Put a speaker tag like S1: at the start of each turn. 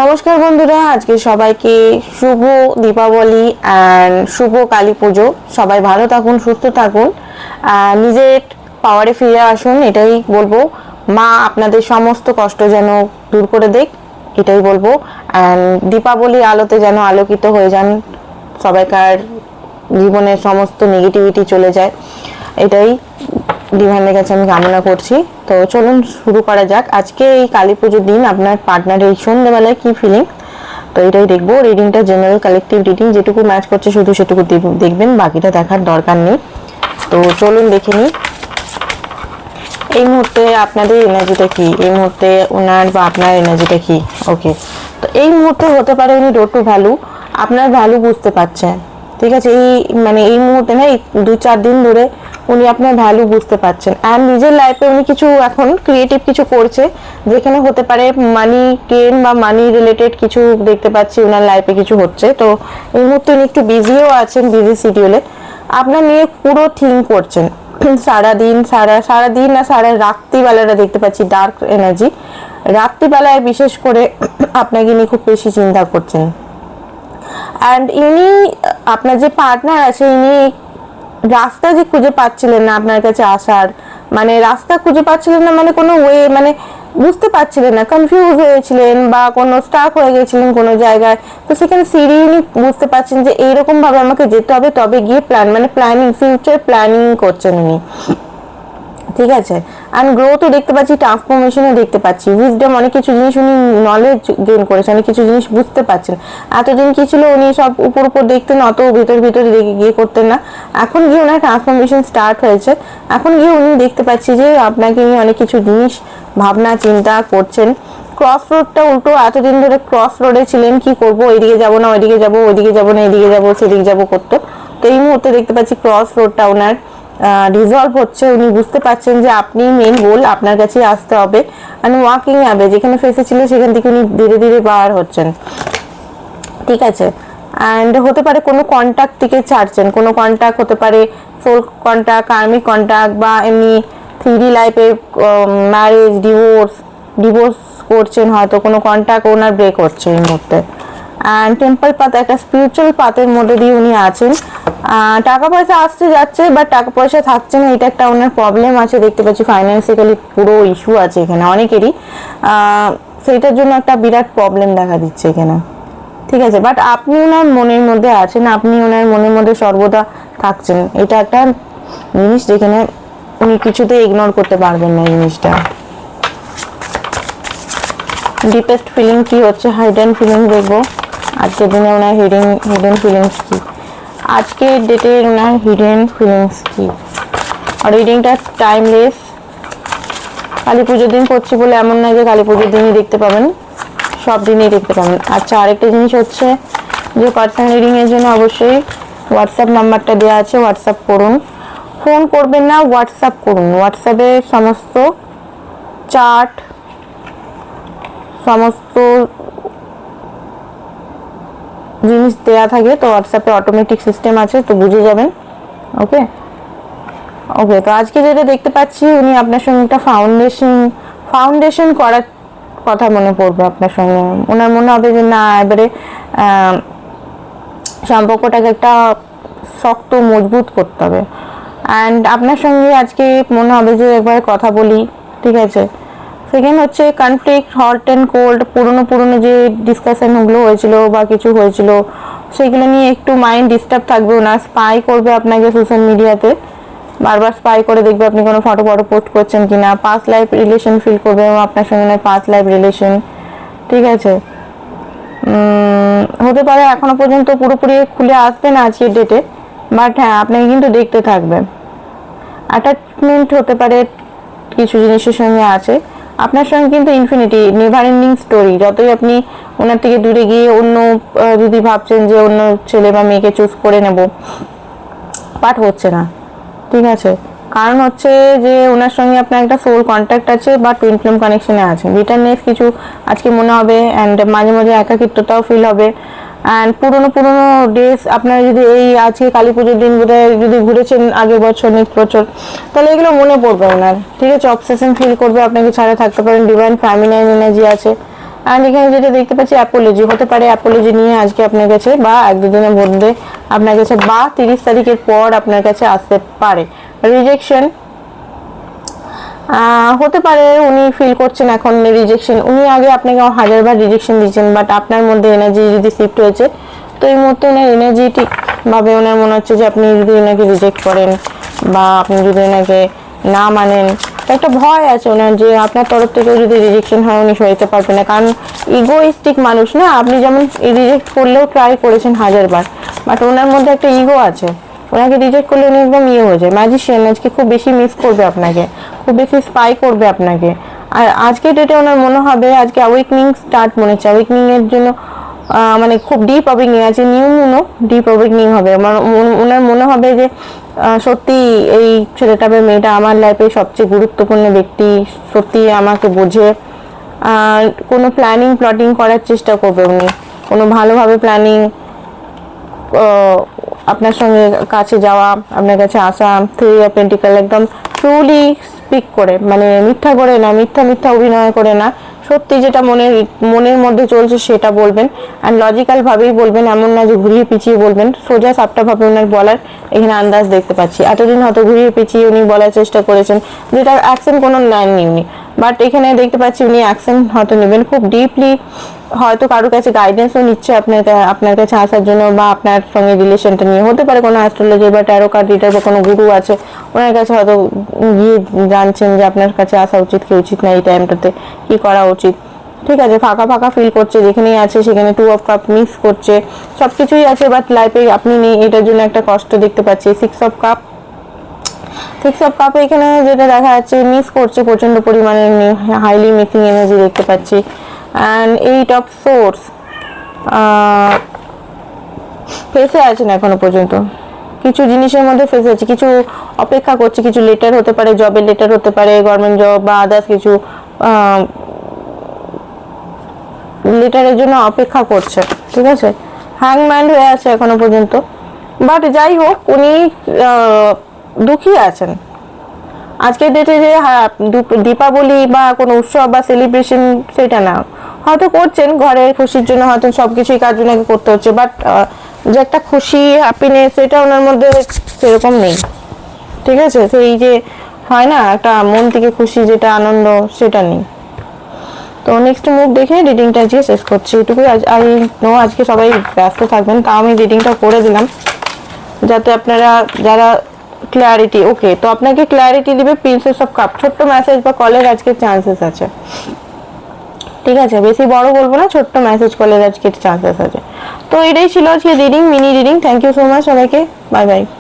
S1: নমস্কার বন্ধুরা, আজকে সবাইকে শুভ দীপাবলি অ্যান্ড শুভ কালী পুজো। সবাই ভালো থাকুন, সুস্থ থাকুন, নিজের পাওয়ারে ফিরে আসুন, এটাই বলবো। মা আপনাদের সমস্ত কষ্ট যেন দূর করে দেখ, এটাই বলবো। অ্যান্ড দীপাবলির আলোতে যেন আলোকিত হয়ে যান, সবাইকার জীবনের সমস্ত নেগেটিভিটি চলে যায়, এটাই ডিভাইনের কাছে আমি কামনা করছি। তো চলুন শুরু করা যাক। আজকে এই কালী পুজোর দিন আপনার পার্টনারের এই সন্ধ্যেবেলায় কি ফিলিং, তো এটাই দেখবো। রিডিংটা জেনারেল কালেকটিভ রিডিং, যেটুকু ম্যাচ করছে শুধু সেটুকু দেখবেন, বাকিটা দেখার দরকার নেই। তো চলুন দেখে নিই এই মুহূর্তে আপনাদের এনার্জিটা কি, এই মুহূর্তে ওনার বা আপনার এনার্জিটা কি। ওকে, তো এই মুহূর্তে হতে পারে উনি ডোর টু ভ্যালু, আপনার ভ্যালু বুঝতে পারছেন, ঠিক আছে। এই মুহূর্তে না, এই 2-4 দিন ধরে উনি আপনার ভ্যালু বুঝতে পারছেন। আর নিজের লাইফে উনি কিছু এখন ক্রিয়েটিভ কিছু করছে, যেখানে হতে পারে মানি গেম বা মানি রিলেটেড কিছু দেখতে পাচ্ছি ওনার লাইফে কিছু হচ্ছে। তো এই মুহূর্তে উনি একটু বিজিও আছেন, বিজি শিডিউলে আপনার নিয়ে পুরো থিঙ্ক করছেন সারাদিন না, সারা রাত্রিবেলাটা দেখতে পাচ্ছি ডার্ক এনার্জি। রাত্রিবেলায় বিশেষ করে আপনাকে নিয়ে খুব বেশি চিন্তা করছেন। অ্যান্ড ইনি আপনার যে পার্টনার আছে, ইনি রাস্তা যে খুঁজে পাচ্ছিলেন না আপনার কাছে আসার, মানে রাস্তা খুঁজে পাচ্ছিলেন না, মানে কোনো ওয়ে, মানে বুঝতে পারছিলেন না, কনফিউজ হয়েছিলেন বা কোনো স্টাক হয়ে গেছিলেন কোনো জায়গায়। তো সেখানে উনি বুঝতে পারছেন যে এইরকম ভাবে আমাকে যেতে হবে, তবে গিয়ে প্ল্যানিং, ফিউচার প্ল্যানিং করছেন উনি, ঠিক আছে। অ্যান্ড গ্রোথও দেখতে পাচ্ছি, ট্রান্সফরমেশনও দেখতে পাচ্ছি, উইজডম, অনেক কিছু জিনিস উনি নলেজ গেইন করেছেন, অনেক কিছু জিনিস বুঝতে পারছেন। এতদিন কি ছিল, উনি সব উপর দেখতেন, অত ভিতরে গিয়ে করতেন না। এখন গিয়ে ওনার ট্রান্সফরমেশন স্টার্ট হয়েছে। এখন গিয়ে উনি দেখতে পাচ্ছি যে আপনাকে নিয়ে অনেক কিছু জিনিস ভাবনা চিন্তা করছেন। ক্রস রোডটা উল্টো, এতদিন ধরে ক্রস রোডে ছিলেন, কি করবো, এইদিকে যাবো না ওইদিকে যাবো, ওইদিকে যাবো না এদিকে যাবো, সেদিকে যাবো করতো। তো এই মুহূর্তে দেখতে পাচ্ছি ক্রস রোডটা ওনার রিজলভ হচ্ছে। উনি বুঝতে পারছেন যে আপনি মেইন গোল, আপনার কাছে আসতে হবে। মানে ওয়াকিং অ্যাবে যেখানে ফেসে ছিল সেখান থেকে উনি ধীরে ধীরে বার হচ্ছেন, ঠিক আছে। অ্যান্ড হতে পারে কোনো কন্ট্যাক্ট থেকে ছাড়ছেন, কোনো কন্ট্যাক্ট হতে পারে সোল কন্ট্যাক্ট, কার্মিক কন্ট্যাক্ট, বা এমনি 3D লাইফে ম্যারেজ, ডিভোর্স করছেন, হয়তো কোনো কন্ট্যাক্ট ওনার ব্রেক হচ্ছে এই মুহূর্তে। অ্যান্ড টেম্পল পাথ, একটা স্পিরিচুয়াল পাথের মধ্যে দিয়ে উনি আছেন। টাকা পয়সা আসতে যাচ্ছে, বাট টাকা পয়সা থাকছে না, এটা একটা ওনার প্রবলেম আছে দেখতে পাচ্ছি। ফাইন্যান্সিক্যালি পুরো ইস্যু আছে এখানে অনেকেরই, সেইটার জন্য একটা বিরাট প্রবলেম দেখা দিচ্ছে এখানে, ঠিক আছে। বাট আপনি ওনার মনের মধ্যে আছেন, আপনি ওনার মনের মধ্যে সর্বদা থাকছেন, এটা একটা জিনিস যেখানে উনি কিছুতে ইগনোর করতে পারবেন না এই জিনিসটা। ডিপেস্ট ফিলিং কি হচ্ছে, হাইডেন ফিলিং দেখবো আজকের দিনে ওনার হিডেন ফিলিংস কি, আজকের ডেটে ওনার হিডেন ফিলিংস কি। আর রিডিংটা টাইমলেস, কালী পুজোর দিন করছি বলে এমন নয় যে কালী পুজোর দিনই দেখতে পাবেন, সব দিনই দেখতে পাবেন। আচ্ছা, আরেকটা জিনিস হচ্ছে যে পার্সোনাল রিডিংয়ের জন্য অবশ্যই হোয়াটসঅ্যাপ নাম্বারটা দেওয়া আছে, হোয়াটসঅ্যাপ করুন। ফোন করবেন না, হোয়াটসঅ্যাপ করুন। হোয়াটসঅ্যাপে সমস্ত চার্ট, সমস্ত জিনিস দেওয়া থাকে, তো হোয়াটসঅ্যাপে অটোমেটিক সিস্টেম আছে, তো বুঝে যাবেন। ওকে, তো আজকে যেটা দেখতে পাচ্ছি, উনি আপনার সঙ্গে একটা ফাউন্ডেশন করার কথা মনে পড়বে আপনার সঙ্গে। ওনার মনে হবে যে না, এবারে সম্পর্কটাকে একটা শক্ত মজবুত করতে হবে। অ্যান্ড আপনার সঙ্গে আজকে মনে হবে যে একবার কথা বলি, ঠিক আছে। সেকেন্ড হচ্ছে কনফ্লিক্ট, হট অ্যান্ড কোল্ড, পুরনো যে ডিসকাশনগুলো হয়েছিল বা কিছু হয়েছিল সেগুলো নিয়ে একটু মাইন্ড ডিস্টার্ব থাকবে ওনার। স্পাই করবে আপনাকে সোশ্যাল মিডিয়াতে, বারবার স্পাই করে দেখবে আপনি কোনো ফটো পোস্ট করছেন কিনা। পাস্ট লাইফ রিলেশন ফিল করবে আপনার সঙ্গে, নয় পাস্ট লাইফ রিলেশন, ঠিক আছে। হতে পারে এখনো পর্যন্ত পুরোপুরি খুলে আসবে না আজকের ডেটে, বাট হ্যাঁ আপনাকে কিন্তু দেখতে থাকবে। অ্যাটাচমেন্ট হতে পারে কিছু জিনিসের সঙ্গে আছে আপনার সঙ্গে, কিন্তু ইনফিনিটি, নেভার এন্ডিং স্টোরি। যতই আপনি ওনার থেকে দূরে গিয়ে অন্য যদি ভাবছেন যে অন্য ছেলে বা মেয়েকে চুজ করে নেব, বাট হচ্ছে না, ঠিক আছে। কারণ হচ্ছে যে ওনার সঙ্গে আপনার একটা সোল কন্ট্যাক্ট আছে বা টুইন ফ্লেম কানেকশনে আছে। বিটারনেস কিছু আজকে মনে হবে, অ্যান্ড মাঝে মাঝে একাকিত্বতাও ফিল হবে। অ্যান্ড পুরোনো ডেস আপনারা যদি এই আজকে কালী পুজোর দিন বোধহয় যদি ঘুরেছেন আগের বছর, নেক্সট বছর, তাহলে এগুলো মনে পড়বে ওনার, ঠিক আছে। অবসেশন ফিল করবে, আপনাকে ছাড়া থাকতে পারেন। ডিভাইন ফ্যামিনাইন এনার্জি আছে, অ্যান্ড এখানে যেটা দেখতে পাচ্ছি অ্যাপোলজি হতে পারে, অ্যাপোলজি নিয়ে আজকে আপনার কাছে বা 1-2 দিনের মধ্যে আপনার কাছে বা 30 তারিখের পর আপনার কাছে আসতে পারে। রিজেকশন হতে পারে, উনি ফিল করছেন এখন রিজেকশন, উনি আগে আপনাকে 1000বার রিজেকশন দিয়েছেন, বাট আপনার মধ্যে এনার্জি যদি শিফট হয়েছে তো এই মুহূর্তে ওনার এনার্জেটিক ভাবে ওনার মনে হচ্ছে যে আপনি যদি ওনাকে রিজেক্ট করেন বা আপনি যদি ওনাকে না মানেন, একটা ভয় আছে ওনার যে আপনার তরফ থেকেও যদি রিজেকশন হয় উনি সইতে পারবেন না, কারণ ইগোইস্টিক মানুষ না আপনি, যেমন রিজেক্ট করলেও ট্রাই করেছেন 1000বার, বাট ওনার মধ্যে একটা ইগো আছে, ওনাকে রিজেক্ট করলে উনি একদম হয়ে যায়। ম্যাজিশিয়ান আজকে খুব বেশি মিস করবে আপনাকে, খুব বেশি স্পাই করবে আপনাকে। আর আজকে ডেটে ওনার মনে হবে আজকে অ্যাওয়েকনিং স্টার্ট মনে হচ্ছে, অ্যাওয়েকনিং এর জন্য মানে খুব ডিপ অ্যাওয়েকনিং আছে, ডিপ অ্যাওয়েকনিং হবে। ওনার মনে হবে যে সত্যি এই ছেলেটা বা মেয়েটা আমার লাইফে সবচেয়ে গুরুত্বপূর্ণ ব্যক্তি, সত্যি আমাকে বোঝে। কোনো প্লটিং করার চেষ্টা করবে উনি, কোনো ভালোভাবে প্ল্যানিং, আপনার সঙ্গে কাছে যাওয়া, আপনার কাছে আসা, 3 অফ পেন্টিকল একদম ট্রুলি স্পিক করে, মানে মিথ্যা করে না, মিথ্যা অভিনয় করে না, সত্যি যেটা মনের মধ্যে চলছে সেটা বলবেন। অ্যান্ড লজিক্যাল ভাবেই বলবেন, এমন না যে ঘুরিয়ে পিছিয়ে বলবেন, সোজা সাপটা ভাবে ওনার বলার এখানে আন্দাজ দেখতে পাচ্ছি। এতদিন হয়তো ঘুরিয়ে পিছিয়ে উনি বলার চেষ্টা করেছেন, যেটার অ্যাকশন কোনো নেননি উনি, বাট এখানে দেখতে পাচ্ছি উনি অ্যাকশন হয়তো নেবেন খুব ডিপলি, হয়তো কারোর কাছে গাইডেন্সও নিচ্ছে আপনার কাছে আসার জন্য, বা আপনার সঙ্গে রিলেশনটা নিয়ে হতে পারে কোনো অ্যাস্ট্রোলজি বা ট্যারো কার্ড রিডার বা কোনো গুরু আছে, ওনার কাছে হয়তো গিয়ে জানছেন যে আপনার কাছে আসা উচিত কি উচিত না, এই টাইমটাতে কি করা উচিত। ঠিক আছে, ফাঁকা ফাঁকা ফিল করছে, যেখানেই আছে সেখানে 2 অফ কাপ মিস করছে, সবকিছুই আছে বাট লাইফে আপনি নেই, এটার জন্য একটা কষ্ট দেখতে পাচ্ছি। 6 অফ কাপ এখানে যেটা দেখা যাচ্ছে মিস করছে প্রচন্ড পরিমাণে, হাইলি মিসিং এনার্জি দেখতে পাচ্ছি। অ্যান্ড 8 অফ সোর্স ফেসে আছেন এখনো পর্যন্ত, কিছু জিনিসের মধ্যে ফেসে আছে, কিছু অপেক্ষা করছে, কিছু লেটার হতে পারে, জবের লেটার হতে পারে, গভর্নমেন্ট জব বা আদার্স কিছু লেটারের জন্য অপেক্ষা করছে। ঠিক আছে, হ্যাংম্যান হয়ে আছে এখনো পর্যন্ত, বাট যাই হোক উনি দুঃখী আছেন আজকের ডেটে যে দীপাবলি বা কোনো উৎসব বা সেলিব্রেশন সেটা না, হয়তো করছেন ঘরের খুশির জন্য, হয়তো সবকিছুই কাজ ওনাকে করতে হচ্ছে, বাট যে একটা খুশি হ্যাপিনেস সেটা ওনার মধ্যে সেরকম নেই। ঠিক আছে, সেই যে হয় না একটা মন থেকে খুশি যেটা আনন্দ, সেটা নেই। তো নেক্সট মুভ দেখে রিডিংটা আজকে শেষ করছি, এটুকুই। আই নো আজকে সবাই ব্যস্ত থাকবেন, তাও আমি রিডিংটা করে দিলাম যাতে আপনারা যারা ক্ল্যারিটি, ওকে তো আপনাকে ক্ল্যারিটি দিবে প্রিন্সেস অফ কাপ, ছোট্ট মেসেজ বা কলের আজকে চান্সেস আছে। ঠিক আছে, বেশি বড় বলবো না, ছোট্ট মেসেজ কলের আজকে চান্সেস আছে। তো এটাই ছিল আজকে reading, mini reading. Thank you so much সবাইকে, বাই বাই।